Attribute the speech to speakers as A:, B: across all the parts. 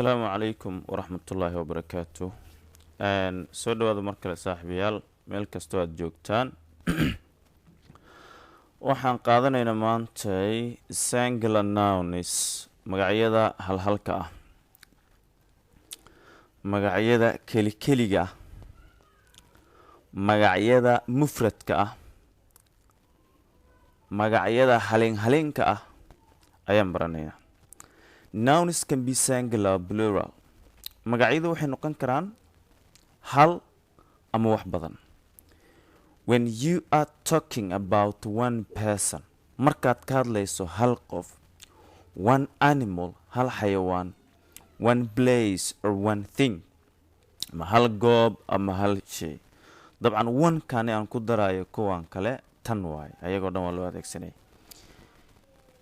A: السلام عليكم ورحمة الله وبركاته. soo dhawaada mar kale saaxiibayaal meel kastoo aad joogtaan. waxaan qaadanaynaa maantay singular nouns, magacyada halhalka ah, magacyada kelikeliga ah, magacyada mufradka ah, magacyada halinka ah ayaan baranaynaa. Nouns can be singular, plural. magacyadu waxay noqon karaan hal ama wax badan. When you are talking about one person, markaad ka hadlayso hal qof, one animal, hal xayawaan, one place or one thing, ama hal goob ama hal shay. dabcan one kani aan ku darayo kuwan kale tan waay ayagoo dhan waa loo adeegsanay.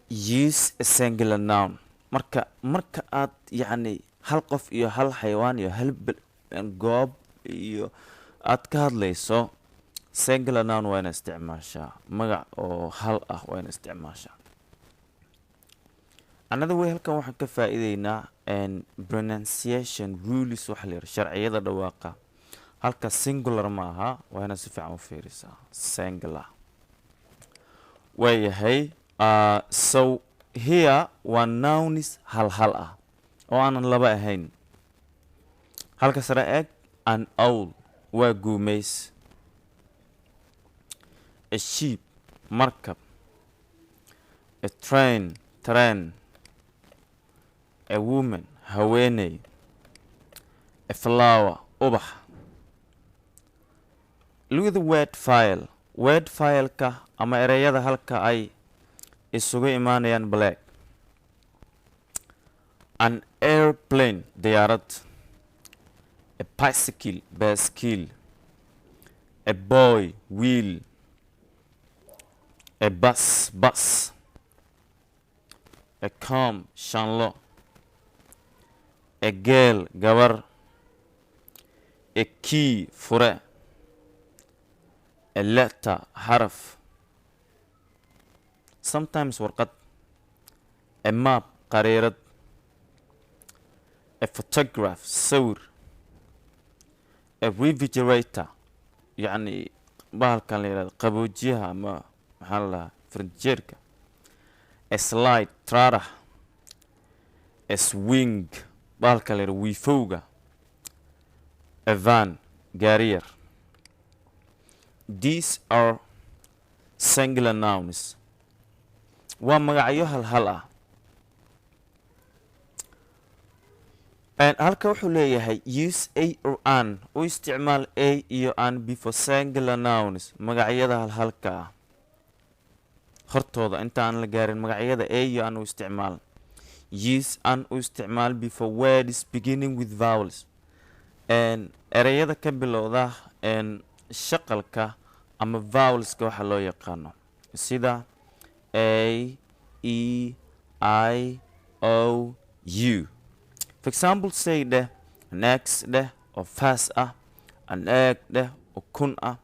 A: Use a singular noun. marka aad yacni hal qof iyo hal xayawaan iyo hal goob iyo aad ka hadlayso, singular noun waa ina isticmaashaa, magac oo hal ah waa ina isticmaashaa. another way halkan waxaan ka faa'iideynaa pronunciation rules, waxa la yidhaha sharciyada dhawaaqa. halka singular ma aha, waa ina si fiican u fiirisaa. singular waayahay. So here waa nouns hal ah oo aanan laba ahayn. halka sare eeg, an owl waa guumays, a sheep markab, a train a woman haweeney, a flower ubax. look at the word file-ka ama ereyada halka ay isugu imaanayaan black. an airplane diyaarad, a bicycle baaskiil, a boy wiil, a bus, a comb shanlo, a girl gabar, a key fure, a letter xaraf, sometimes warqad, a map qariirad, a photograph sawir, a refrigerator yacni bahalkan la yidhahdo qaboojiyaha ama maxaa la dhahaa frinjeerka, a slide traarax, a swing bahalkan la yidhahdo wiifowga, a van gaariyar. these are singular nouns. waa magacyo hal ah. halka wuxuu leeyahay use a or an, u isticmaal a iyo an before singular nouns, magacyada halhalka ah hortooda inta aan la gaarin magacyada a iyo an u isticmaal. use an u isticmaal before words beginning with vowels, ereyada ka bilowda shaqalka ama vowelska waxa loo yaqaano sida a, e, I, o, u. for example, say deh, an X deh oo fast ah, an egg deh oo kun ah,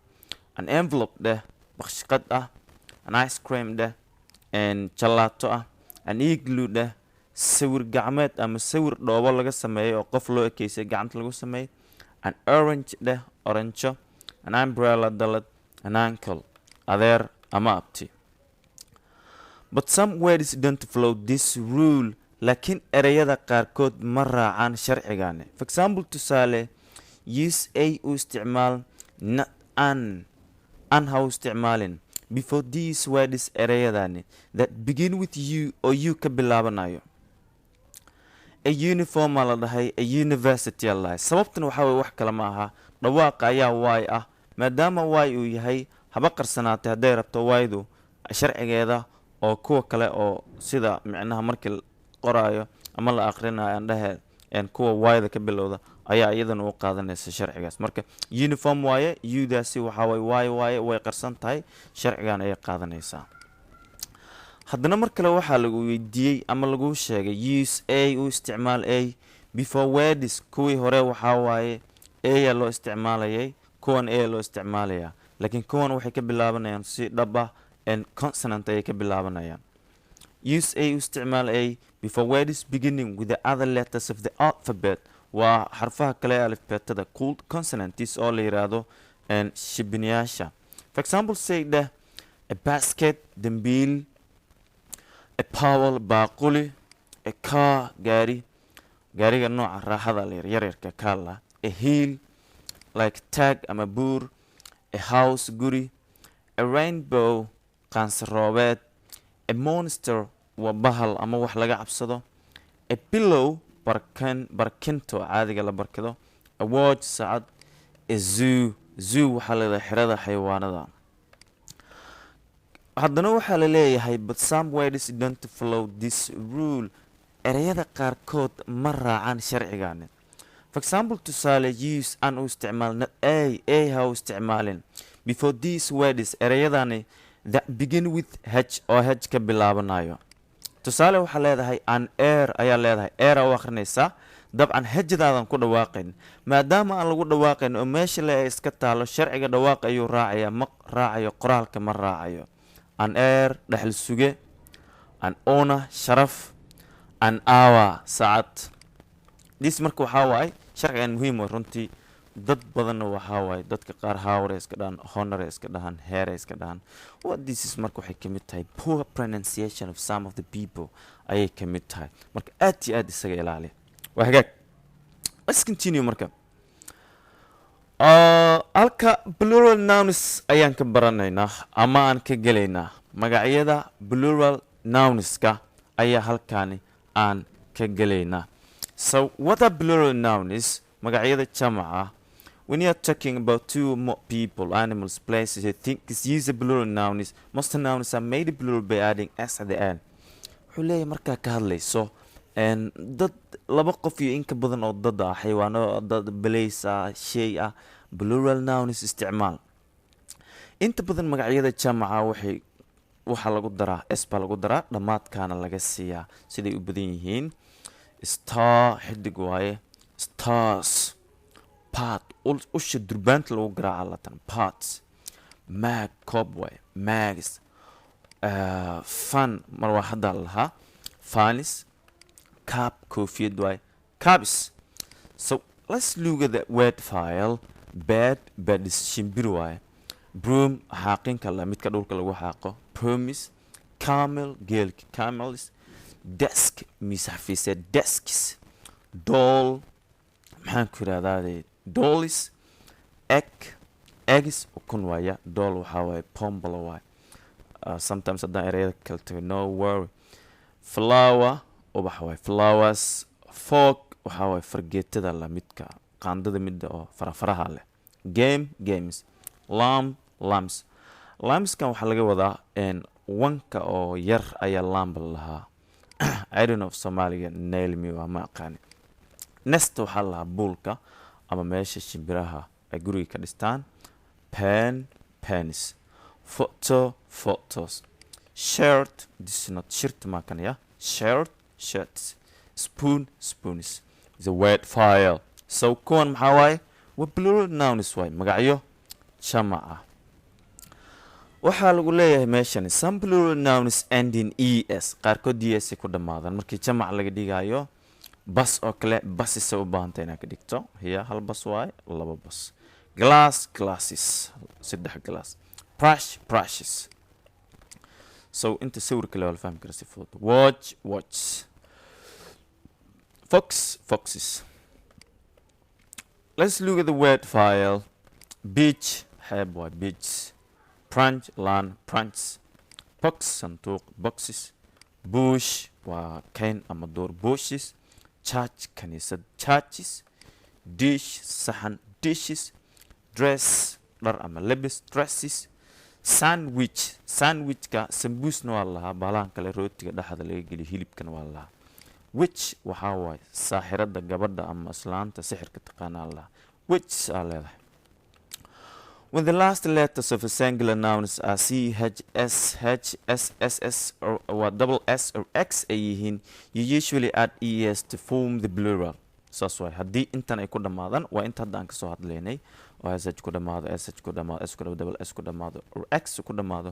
A: an envelope deh baqshqad ah, an ice cream deh jalaato ah, an igloo deh sawir gacmeed ama sawir dhoobo laga sameeyay oo qof loo ekeysay gacanta lagu sameeyay, an orange deh oranjo, an umbrella dalad, an uncle adeer ama abti. but some words don't follow this rule, laakiin ereyada qaarkood ma raacaan sharcigaani. for example, tusaale, use a u isticmaal, not an ha u isticmaalin before these words ereyadani that begin with you oo you ka bilaabanayo. a uniform aa la dhahay, a university aa la dhahay. sababtan waxaa weye wax kale ma aha, dhawaaqa ayaa waay ah. maadaama waay uu yahay haba qarsanaatay hadday rabto waaydu sharcigeeda oo kuwa kale oo sida micnaha markii qoraayo ama la akhrinayo aan dhahe kuwa waayda ka bilowda ayaa iyadana u qaadanaysa sharcigaas. marka uniform waaye, udaasi waxaa waaye way qarsan tahay, sharcigan ayay qaadanaysaa. haddana mar kale waxaa lagu weydiiyey ama lagu sheegay use a u isticmaal a before words. kuwii hore waxaa waaye a loo isticmaalayay, kuwan a loo isticmaalayaa, laakiin kuwan waxay ka bilaabanayaan si dhab ah consonant ayay ka bilaabanayaan. use a u isticmaal a before words beginning with the other letters of the alphabet waa xarfaha kale ee alifbeetada called consonants oo la yiraahdo shibinayaasha. For example, say dheh a basket dambiil, a towel baaquli, a car gaari, gaariga nooca raaxada la yaryarka kaala, a hill like tag ama buur, a house guri, a rainbow qaansaroobed, a monster waa bahal ama wax laga cabsado, a pillow barkinto caadiga la barkido, a watch saacad, a zoo waxaa leedahay xerada xayawaanada. haddana waxaa la leeyahay but some words don't follow this rule, ereyada qaarkood ma raacaan sharcigaani. For example, tusaale use an u isticmaal not a ha u isticmaalin before these words ereyadani that begin with h oo h ka bilaabanayo. tusaale waxaa leedahay an air ayaa leedahay air u akhrinaysaa dabcan hajadaadan ku dhawaaqayn maadaama aan lagu dhawaaqayn oo meesha le ay iska taalo sharciga dhawaaq ayuu raacaya ma raacayo qoraalka ma raacayo. an air dhaxal suge, an honor sharaf, an hour saacad. this marka waxaa waaye sharcigan muhiim way runtii dad badanna waxaa waaye dadka qaar hawre iska dhahan honor iska dhahan hair iska dhahan what this is marka waxay ka mid tahay poor pronunciation of some of the people ayay ka mid tahay marka aad iyo aad isaga ilaali. waa hagaag, let's continue marka. halka plural nouns ayaan ka baranaynaa ama aan ka gelaynaa magacyada plural nounska ayaa halkaani aan ka gelaynaa. So what are plural nouns? magacyada jamaca. When you are talking about two or more people, animals, places, you think is use a plural nouns. Most nouns are made plural by adding s at the end. wuxuu leeyahay markaa ka hadlayso dad laba qof iyo inka badan oo dad ah xayawaano dad balays ah shay ah plural nouns isticmaal. inta badan magacyada jamaca waxaa lagu daraa s baa lagu daraa dhammaadkaana laga siiyaa siday u badan yihiin. star xidig waaye, stars, part usha durbaanta lagu garaaca latan parts, mag koob waaye, mags, fan mar waa haddaa lahaa fanis, cap koofiyad waaye, cabs. So let's look at the word file. bed is shimbir waaye, broom xaaqinka la midka dhulka lagu xaaqo, promise, camel geelka camels, desk miis xafiiseed desks, doll maxaan ku yidhahdaa dolls, eggs ukun waaya, doll waxaa waaye pombolo waaye. sometimes haddaan ereyada kala tago no worry. flower ubax waaye flowers, fork waxaa waaye fargeetada la midka qaandada midda oo farafaraha leh, games, lambs waxaa laga wadaa wanka oo yar ayaa lamba lahaa. I don't know if Somaliga nail me waa ma aqaani. nest waxaa lahaa buulka ama meesha shimbiraha ay guriga ka dhistaan. pens, photos, shirt this is not shirt maakanaya, shirts, spoons. The word file. So kuwan maxaa waaye waa plural nouns waaye magacyo jamaca. waxaa lagu leeyahay meeshan some plural nouns end in es qaarkood es ku dhamaadaan markii jamac laga dhigayo. bas oo kale basisa u baahanta inaad ka dhigto hiya hal bas waaye laba bas. glasses saddex glass. brushes. so inta sawirka le waa la fahmi kara si fudud. watch, foxes. Let's look at the word file. beach xeeb waa beach, branch land branch, box sanduuq boxes, bush waa kayn ama door bushes, church kaniisad churches, dish saxan dishes, dress dhar ama lebis dresses, sandwichka sambuusna waa lahaa baalahan kale rootiga dhexda laga geliyo hilibkana waa lahaa. witch waxaa waaye saaxirada gabadha ama islaanta sixirka taqaanaa lahaa. witch aa leedahay. When the last letters of a singular nouns are C, H, S, H, S, S, S, or double S or X ay yihiin, you usually add ES to form the plural. saas waay haddii intan ay ku dhammaadaan waa inta hadda aan kasoo hadlaynay oo SH ku dhammaado, SH ku dhammaado, S ku double S ku dhammaado or X ku dhammaado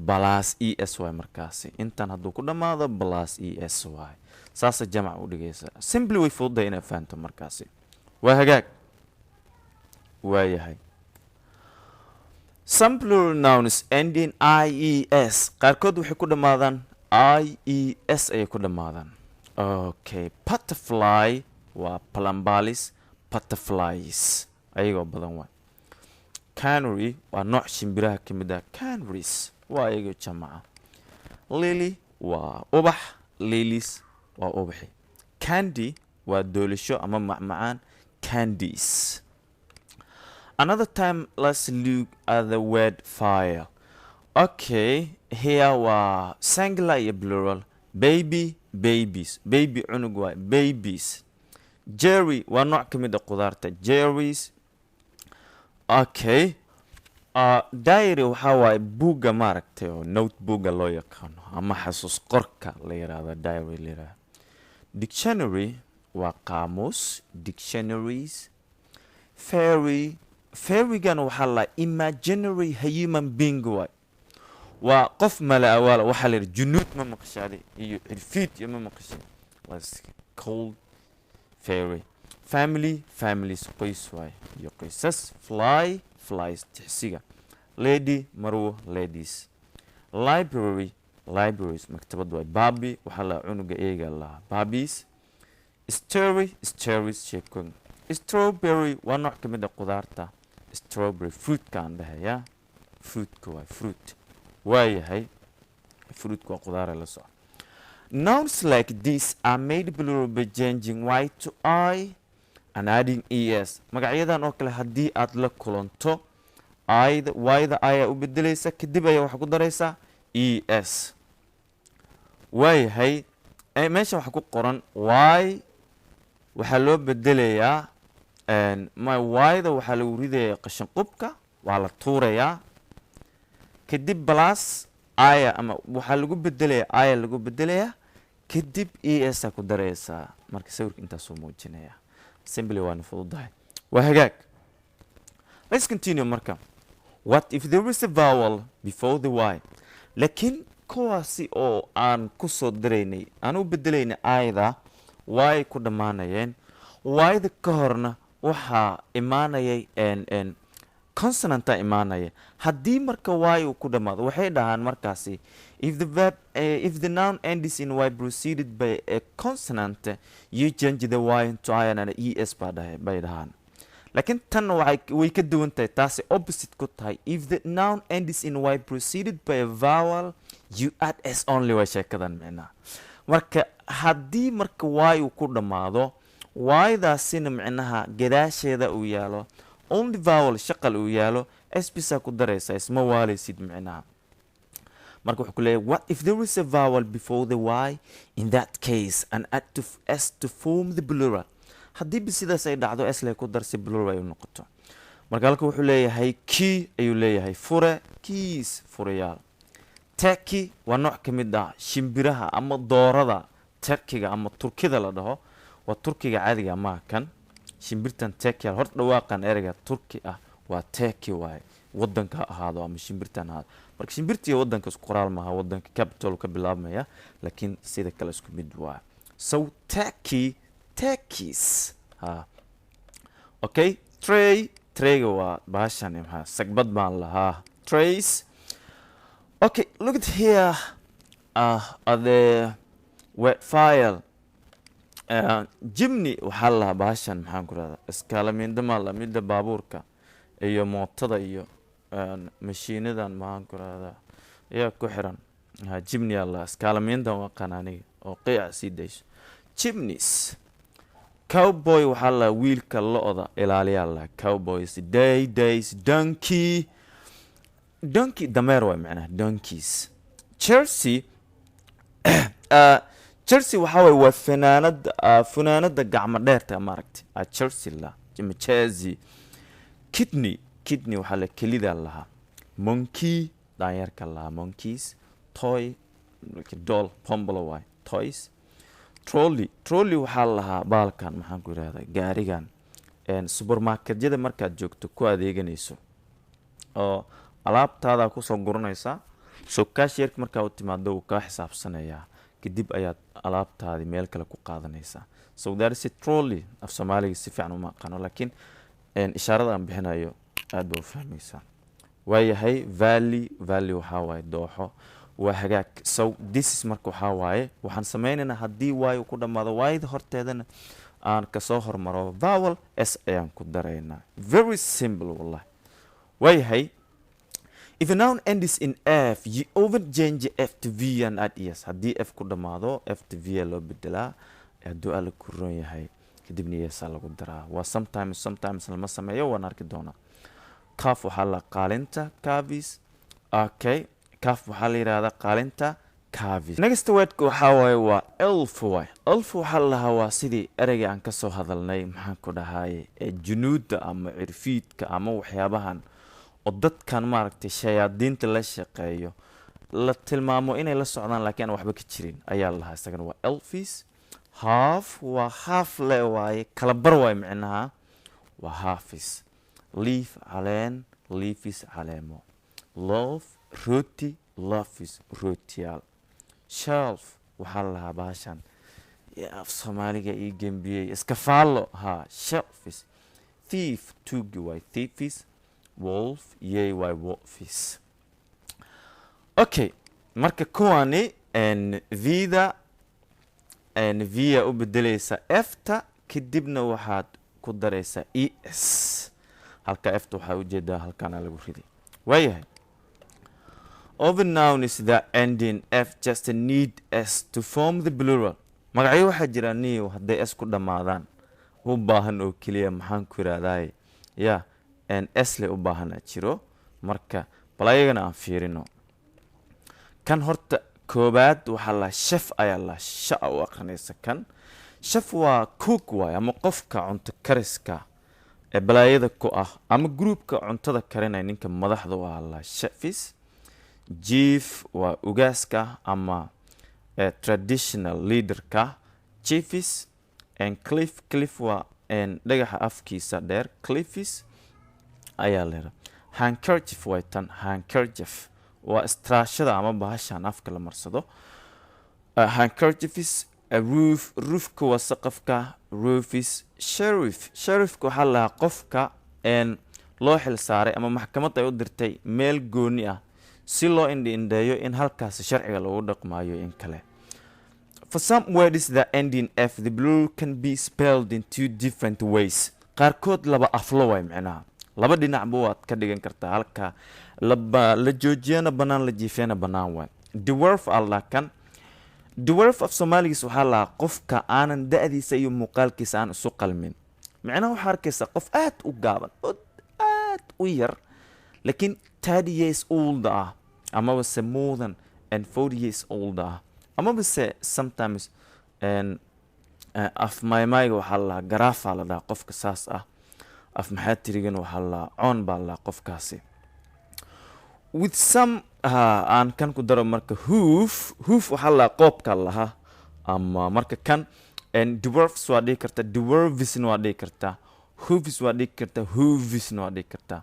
A: plus es waay markaasi intan hadduu ku dhammaado plus es waay saasa jamac u dhigaysa simply way fududahay inaad fahanto markaasi waa hagaag waayahay some plural nouns ending ies qaarkood waxay ku dhammaadaan ies ayay ku dhammaadaan okay butterfly waa palambalis butterflies ayagoo badan waay canary waa nooc shimbiraha ka mid ah canaries waa ayagoo jamaca lily waa ubax lilies waa ubaxi candy waa doolasho ama macmacaan candies another time let's look at the word fire okay here waa singular iyo plural baby babies baby cunug waay babies jerry waa nooc ka mid ah qudaarta jerrys okay diary waxaa waaye buugga maaragtay oo notebookga loo yaqaano ama xasuus qorka la yidhaahdo diary la yidhaahdo dictionary waa qaamuus dictionaries fairy fairygana waxaa la imaginary human being waay waa qof mala awaala waxaa la yidhi junuud ma maqashaaday iyo cirfiid iyo ma maqashay was cold fairy family families qoys waay iyo qoysas fly flies tixsiga lady marwo ladies library libraries maktabad waay babi waxaa la cunuga eega lahaa babis story stories sheekooyin strawberry waa nooc ka mid ah qudaarta strawberry fruitkaan dhahaya fruitka waay fruit waayahay fruitka waa qudaara la soco nouns like this are made plural by changing y to I and adding es magacyadan oo kale haddii aad la kulanto yda ayaa u bedelaysa kadib ayaa waxaa ku daraysaa es waayahay meesha waxaa ku qoran y waxaa loo bedelayaa yda waxaa lagu ridaya qashin qubka waa la tuurayaa kadib plus aya ama waxaa lagu bedelaya aya lagu bedelayaa kadib esa ku daraysaa marka sawirka intaasuu muujinaya simply waana fududahay waa hagaag let's continue marka what if there is a vowel before the y laakiin kuwaasi oo aan ku soo daraynay aan u bedelaynay ayda y ku dhammaanayeen yda ka horna waxaa imaanayay consonanta imaanaya haddii marka y uu ku dhammaado waxay dhahaan markaasi if the noun ends in y proceeded by a consonant you change the y into I and es bay dhahaan laakiin tan way ka duwan tahay taasi opposite ku tahay if the noun ends in y proceeded by a vowel you add s only waa sheekadan micnaha marka haddii marka y uu ku dhammaado ydaasina micnaha gadaasheeda uu yaalo only vowel shaqal uu yaalo sbisa ku daraysa isma waalaysid micnaha marka wuxuu ku leeyahay what if there is a vowel before the y in that case and add to s to form the plural haddii ba sidaas ay dhacdo sle ku darsi plural ay u noqoto marka halka wuxuu leeyahay key ayuu leeyahay fure keys furayaal turkey waa nooc ka mid ah shimbiraha ama doorada turkiga ama turkida la dhaho waa turkiga caadiga ma kan shimbirtan turkey hor dhawaaqan ereyga turki ah waa turkey waay wadanka ahaado ama shimbirtan ahaado marka shimbirtii wadanka isku qoraal maaha wadanka capital ka bilaabmaya laakiin sida kale isku mid waa so turkey turkeys okay trayga waa baashan maxaa sagbad baan lahaa trays okay look at here at the wet file jimny waxaa lahaa baashan maxaan ku rahdaa iskaalamiindamala midda baabuurka iyo mootada iyo mashiinadan maxaan ku rahdaa ayaa ku xiran jimny alla iskaalamiindan waqan aniga oo qiica sii dayso chimneys cowboy waxaa lahaa wiilka lo-da ilaaliyaa lahaa cowboys days donkey dameer waa macnaha donkeys chelsea chelsea waxaa waye waa funaanada gacmo dheerta maaragtay chelsea la ama chelsea kidney waxaa la kelida lahaa monkey daanyarka lahaa monkeys toy doll pombolo waay toys trolley waxaa lahaa baalkan maxaan ku yidhahdaa gaarigan supermarketyada markaad joogto ku adeeganayso oo alaabtaadaa kusoo guranaysaa so cashier markaa u timaado uu kaa xisaabsanayaa kadib ayaad alaabtaadii meel kale ku qaadanaysaa so that is a trolley af Soomaaliga si fiican uma aqaano laakiin ishaarada aan bixinayo aad baa u fahmaysaa waayahay valley waxaa waaye dooxo waa hagaag so this is marka waxaa waaye waxaan sameynaynaa haddii waayo ku dhammaado waayda horteedana aan kasoo hormaro vowel s ayaan ku daraynaa very simple wallahi waayahay if a noun ends in f you overchange f to v and add es haddii f ku dhammaado f to v loo bedelaa hadduu ala ku roon yahay kadibna yes lagu daraa waa sometimes lama sameeyo waan arki doonaa kaaf waxaa la qaalinta cavis okay kaaf waxaa la yiraahdaa qaalinta cavis next word waxaa waaye waa elf waxaa la lahaa waa sidii ereyga aan ka soo hadalnay maxaan ku dhahay junuuda ama cirfiidka ama waxyaabahan oo dadkan maaragtay shayaadiinta la shaqeeyo la tilmaamo inay la socdaan laakiin aan waxba ka jirin ayaa la lahaa isagana waa elfis half waa half le waaye kala bar waaye micnaha waa halfis leaf caleen leafis caleemo loaf rooti loafis rootiyaal shelf waxaa la lahaa baashan af Soomaaliga ii gembiyey iska faallo ha shelfis thief tuugi waay thiefis wolf yey waay wolfis okay marka kuwani vida via u bedelaysa efta kadibna waxaad ku daraysaa es halka efta waxaa ujeedaa halkaana lagu riday waayahay other nouns that end in f just need s to form the plural magacyo waxaa jira niyo hadday s ku dhammaadaan u baahan oo keliya maxaan ku yiraahdaa ya s le u baahan jiro marka bal ayagana aan fiirino kan horta koobaad waxaa la chef ayaa la shaa u aqrinaysa kan chef waa cook waay ama qofka cunto kariska ee balaayada ku ah ama groupka cuntada karinaya ninka madaxda u ah la chefis chief waa ugaaska ama traditional leaderka chiefis and cliff waa dhagaxa afkiisa dheer cliffis ayaa leedahay handkerchief way tan handkerchief waa istraashada ama bahashan afka la marsado handkerchiefs roofka waa saqafka roofis sheriffka waxaa la lahaa qofka loo xil saaray ama maxkamad ay u dirtay meel gooni ah si loo indhi-indheeyo in halkaasi sharciga lagu dhaqmaayo in kale for some words that end in f the plural can be spelled in two different ways qaarkood laba aflo way micnaha laba dhinacba waad ka dhigan kartaa halka la joojiyana bannaan la jiifeena bannaan waay dwarf allakan dwarf af Soomaaligiis waxaa lahaa qofka aanan da'diisa iyo muuqaalkiisa aan isu qalmin micnaha waxaa arkaysa qof aad u gaaban oo aad u yar laakiin 30 years old ah amaba se more than 40 years old ah amaba se sometimes af maymayga waxaa la lahaa garaafa la dhahaa qofka saas ah af maxaa tirigana waxaa la lahaa coon baa la lahaa qofkaasi with some aan kan ku daro marka hoof waxaa la lahaa qoobka lahaa ama marka kan dwarfs waa dhihi kartaa dwarvisna waa dhihi kartaa hoofis waa dhihi kartaa hoovisna waa dhihi kartaa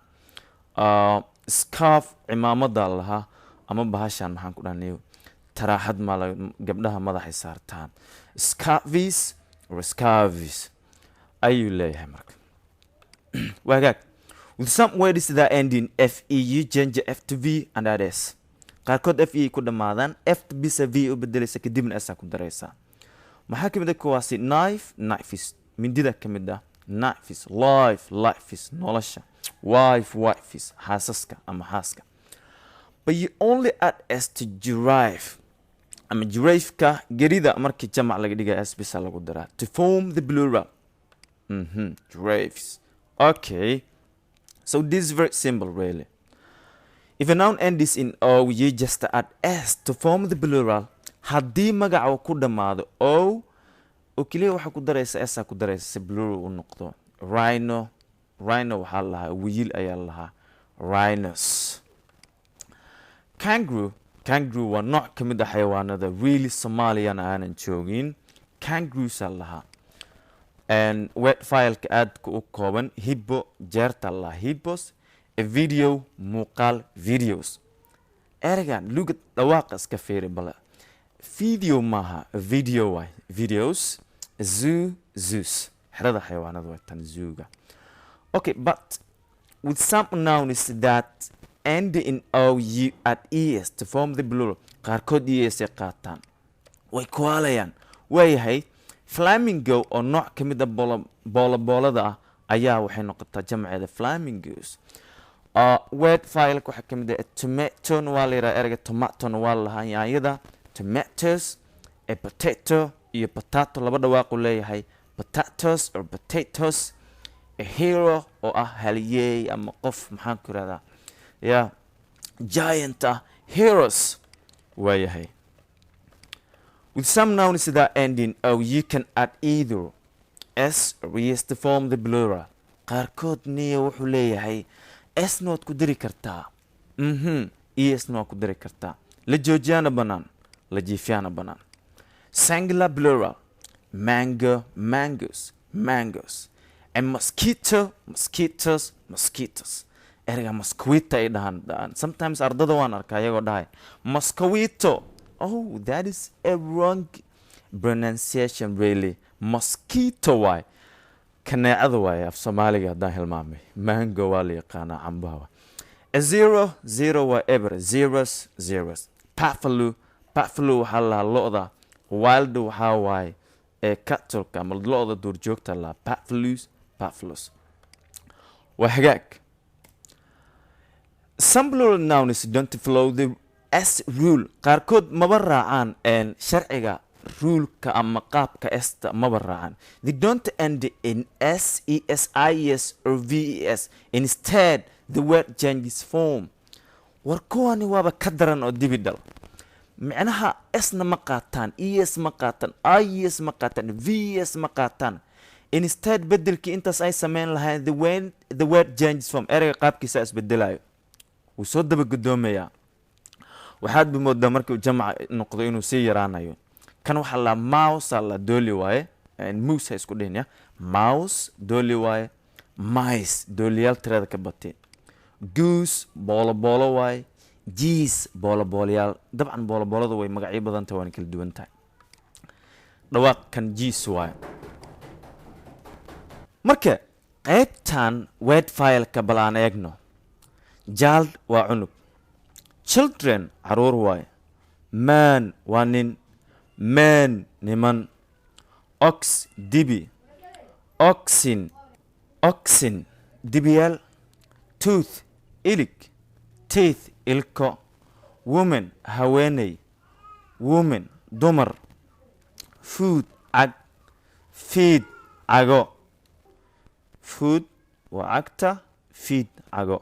A: scarf cimaamada lahaa ama bahashan maxaan ku dhahnayo taraaxad ma gabdhaha madaxay saartaan scarvis or scarvis ayuu leeyahay marka wagaag with some words that end in fe you change f to v and add s qaarkood fe ku dhammaadaan f bisa v u bedelaysa kadibna s ku daraysaa maxaa kamid ah kuwaasi knifes mindida kamid ah knifes lifes nolosha wifes xaasaska ama xaaska but you only add s to giraffe ama giraffe-ka gerida markii jamac laga dhigay s bisa lagu daraa to form the plural giraffes okay so this is very simple really if a noun ends in o you just add s to form the plural haddii magaca ku dhammaado o oo keliya waxaa ku daraysa s ku daraysa si plural u noqdo rhino waxaa lahaa wiil ayaa lahaa rhinos kangaroo waa nooc ka mid ah xayawaanada really soomaaliyana aanan joogin kangaroosa lahaa wet fileka aadka u kooban hibbo jeerta lahaa hibbos a video muuqaal videos ergan lugad dhawaaq iska fiiri bala video maaha video way videos zoos xerada xayawaanada way tan zooga okay but with some nouns that end in ou at es to form the plural qaarkood es ay qaataan way kualayaan waayahay flamingo oo nooc ka mid ah boolada ah ayaa waxay noqotaa jamceeda flamingos word file waxa ka mid ah tomato waa la yiraahdaa erga tomato waa la yaanyada tomatoes a potato iyo potato laba dhawaaq u leeyahay potatoes or potatoes a hero oo ah haliyey ama qof maxaan ku radaa giant heroes waayahay with some nouns that end in o you can add either s or es to form the plural qaarkood niyo wuxuu leeyahay s nood ku diri kartaa es nood ku diri kartaa la joojiyana banaan la jiifiyana banaan singular plural mango mangoes a mosquito mosquitoes erga mosquito ay dhahan sometimes ardada waan arkaa iyagoo dhahay mosquito oh that is a wrong pronunciation really mosquito waay kaneecada waay af Soomaaliga haddaan hilmaamay mango waa la yaqaanaa cambaha a zero waa ever zeros buffalo waxaa la lo'da wild waxaa waay ee cattle ama lo'da duurjoogta la buffalos waa hagaag some plural nouns don't follow the s rule qaarkood maba raacaan sharciga ruleka ama qaabka esta maba raacaan they don't end in s es is or ves instead the word changes form war kuwani waaba ka daran oo dibidhal macnaha s-na ma qaataan es ma qaataan is ma qaataan vs ma qaataan instead bedelkii intaas ay sameyn lahayn the word changes form ereyga qaabkiisa isbedelayo wuu soo daba gudoomayaa waxaad bi moodaa markuu jamca noqdo inuu sii yaraanayo kan waxaa la mouse la dooli waaye mouse isku dhihnya mouse dooli waaye mice dooliyaal tirada ka batay goose boolo waaye geese booloyaal dabcan boolada way magacyo badan tahay waan kala duwan tahay dhawaaq kan geese waaye marka qaybtan word file-ka bal aan eegno child waa cunug children caruur waaye man waa nin man niman ox dibi oxen dibiyaal tooth ilig teeth ilko woman haweeney woman dumar food cag feed cago food waa cagta feed cago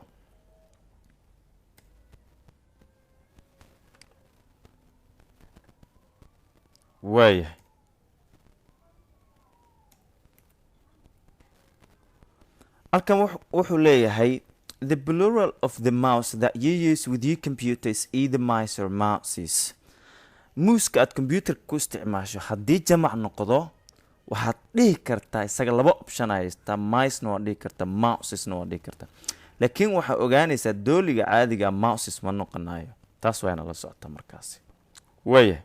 A: waayahay halkan wuxuu leeyahay the plural of the mouse that you use with your computer is either mice or mouses muuska aad computerka ku isticmaasho haddii jamac noqdo waxaad dhihi kartaa isaga laba option haystaa micena waa dhihi kartaa mousesna waa dhihi kartaa laakiin waxaa ogaanaysaa dooliga caadiga mouses ma noqonayo taas waa ina la socota markaasi waayahay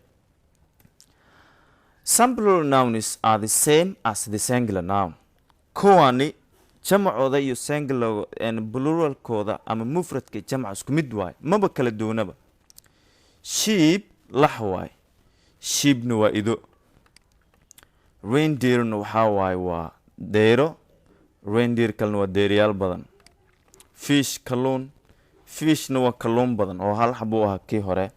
A: some plural nouns are the same as the singular noun kuwani jamacooda iyo singular pluralkooda ama mufradka jamac isku mid waay maba kala duwanaba sheep lax waay sheepna waa ido reindeerna waxaa waay waa deero reindeer kalena waa deeriyaal badan fish kalluun fishna waa kalluun badan oo hal xabuu ahaa kii hore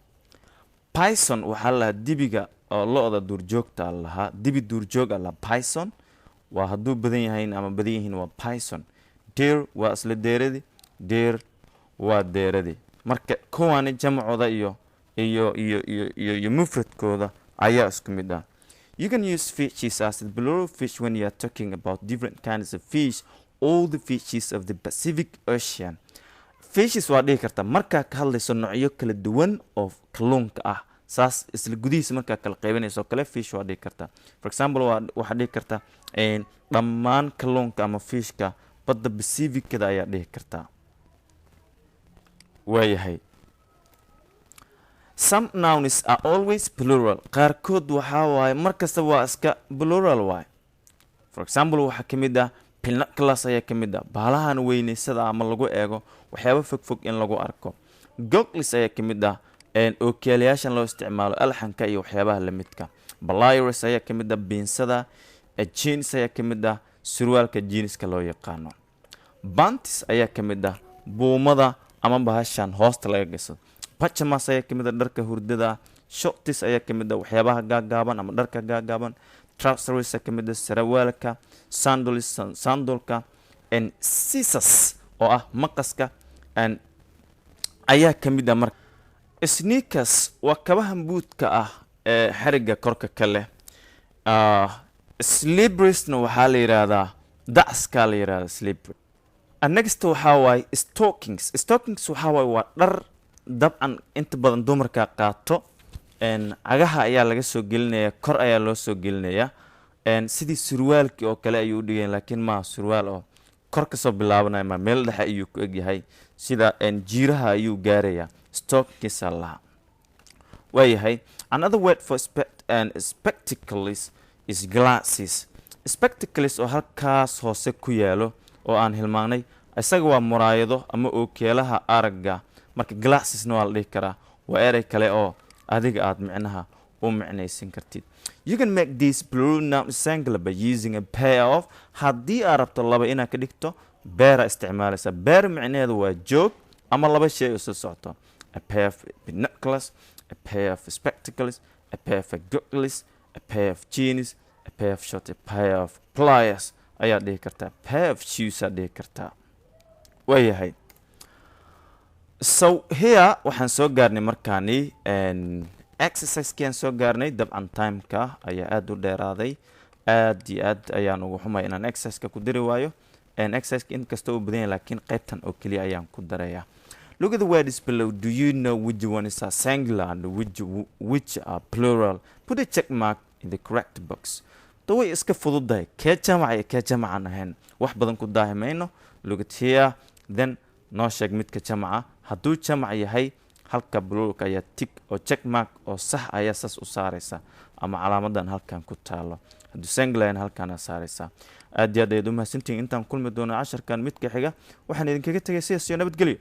A: python waxaa lahaa dibiga oo lo'da duurjoogta lahaa dibi duurjoog la python waa hadduu badan yahay ama badan yihiin waa python deer waa isla deeradi deer waa deeradi marka kuwani jamacooda iyo mufradkooda ayaa isku mid ah you can use fishes as the plural fish when you are talking about different kinds of fish all the fishes of the Pacific Ocean fishes waa dhihi kartaa markaa ka hadlayso noocyo kala duwan oo kalluunka ah saas isla gudihiisa markaa kala qaybanayso kale fish waa dhihi kartaa for example waxaa dhihi kartaa dhammaan kalluunka ama fishka badda Pacificada ayaa dhihi kartaa waayahay some nouns are always plural qaarkood waxaa waaye mar kasta waa iska plural waaye. For example waxaa ka mid ah binoculars ayaa ka mid ah baalahan weynaysada ama lagu eego waxyaabo fog in lagu arko. goggles ayaa ka mid ah ookiyaalayaashan loo isticmaalo alxanka iyo waxyaabaha la midka. pliers ayaa ka mid ah biinsada. jeans ayaa ka mid ah surwaalka jeanska loo yaqaano. panties ayaa ka mid ah buumada ama bahashan hoosta laga gasado. pajamas ayaa ka mid ah dharka hurdada. shorts ayaa ka mid ah waxyaabaha gaagaaban ama dharka gaagaaban. trousers ayaa ka mid ah sarawaalka. sandalka and scissors oo ah maqaska ayaa ka mid ah marka. sneakers waa kabaha buudka ah ee xariga korka ka leh. slipperiesna waxaa la yidhaahdaa dacska la yidhahdaa slippery. next waxaa waaye stockings. stockings waxaa waaye waa dhar dabcan inta badan dumarka qaato. cagaha ayaa laga soo gelinaya kor ayaa loo soo gelinaya sidii surwaalkii oo kale ayuu u dhigeen laakiin maa surwaal oo kor kasoo bilaabanaya ma meel dhexe ayuu ku egyahay sida jiiraha ayuu gaaraya. stockings allaha waayahay. another word for spectacles is glasses. spectacles oo halkaas hoose ku yaalo oo aan hilmaanay isaga waa muraayado ama ookeelaha aragga marka glassesna waa la dhihi karaa waa erey kale oo adiga aad micnaha u micnaysan kartid. you can make this plural noun singular by using a pair of. haddii aad rabto laba inaad ka dhigto beera isticmaalaysa. beer micnaheedu waa joog ama laba shay oo soo socoto. a pair of binoculars, a pair of spectacles, a pair of goggles, a pair of jeans, a pair of shorts, a pair of pliers ayaad dhihi kartaa. pair of shoes aad dhihi kartaa. waayahay. so here waxaan soo gaarnay markaani exercisekii aan soo gaarnay dabcan timeka ayaa aad u dheeraaday aad iyo aad ayaan ugu xumay inaan exerciseka ku dari waayo. exerciseka inkasta uu badan yahay laakiin qaybtan oo keliya ayaan ku daraya. look at the words below. do you know which one is a singular and which are plural? put a check mark in the correct box. way iska fududahay kee jamac iyo kee jamacaan ahayn wax badan ku daahi mayno. look at here then noo sheeg midka jamaca. hadduu jamac yahay halka pluralka ayaa tig oo check mark oo sax ayaa saas u saaraysa ama calaamadan halkan ku taalo. hadduu singular yahay halkaana saaraysa. aad iyo aad ayaad u mahadsantihiin. intaan kulmi doono casharkan midka xiga waxaan idinkaga tegay sidaas iyo nabadgelyo.